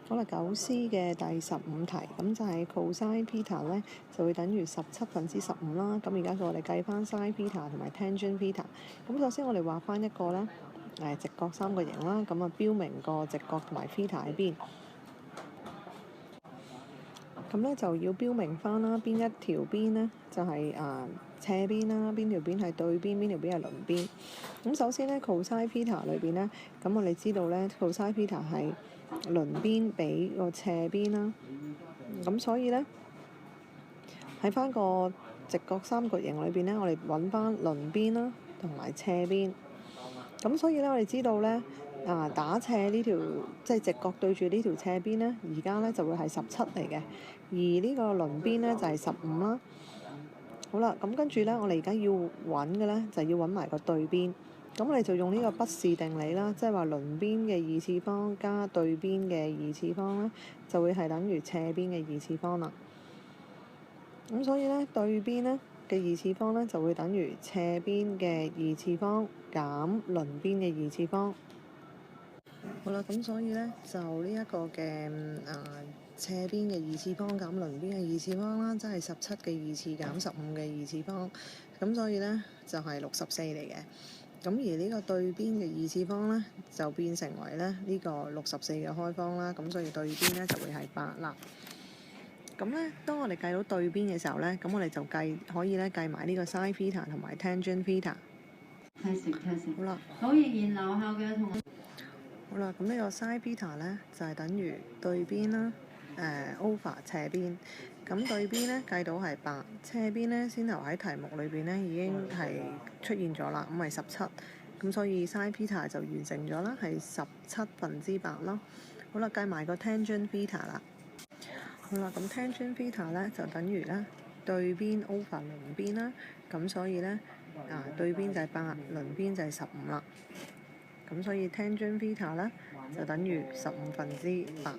好啦，9C 嘅第15題，咁就係 cosine theta 咧就會等於17/15啦。咁而家我哋計翻 sin theta 同埋 tangent theta。咁首先我哋畫翻一個咧直角三角形啦，咁啊標明個直角同埋 theta 喺邊。咁咧就要標明翻啦，邊一條邊咧就係斜邊啦，邊條邊係對邊，邊條邊係鄰邊。咁首先咧 cosine theta 裏邊咧，咁我哋知道咧 cosine theta 係鄰邊比個斜邊啦。咁所以咧喺翻個直角三角形裏邊咧，我哋揾翻鄰邊啦同埋斜邊。咁所以咧我哋知道咧打斜呢條即係直角對住呢條斜邊咧，而家咧就會係17嚟嘅，而呢個鄰邊咧就係15啦。好啦，咁跟住咧，我哋而家要揾嘅咧就要揾埋個對邊。咁我哋就用呢個畢氏定理啦，即係話鄰邊嘅二次方加對邊嘅二次方咧，就會係等於斜邊嘅二次方啦。咁所以咧，對邊咧嘅二次方咧就會等於斜邊嘅二次方減鄰邊嘅二次方。好啦，咁所以咧就呢一個嘅斜邊嘅二次方減鄰邊嘅二次方啦，即係17嘅二次減15嘅二次方。咁所以咧就係64嚟嘅。咁而呢個對邊嘅二次方咧就變成為咧呢個64嘅開方啦。咁所以對邊咧就會係8啦。咁咧，當我哋計到對邊嘅時候咧，咁我哋就可以咧計埋呢個 sin theta 同埋 tangent theta。好啦，好，仍然留校嘅同學。好啦，咁呢個 sin theta 咧就係等於對邊啦，over 斜邊。咁對邊咧計到係8，斜邊咧先頭喺題目裏邊咧已經係出現咗啦，咁係17。咁所以 sin theta 就完成咗啦，係17/8咯。好啦，計埋個 tangent theta 啦。好啦，咁 tangent theta 咧就等於咧對邊 over 鄰邊啦。咁所以咧對邊就係8，鄰邊就係15啦。咁所以 tangent theta 咧就等於15/8。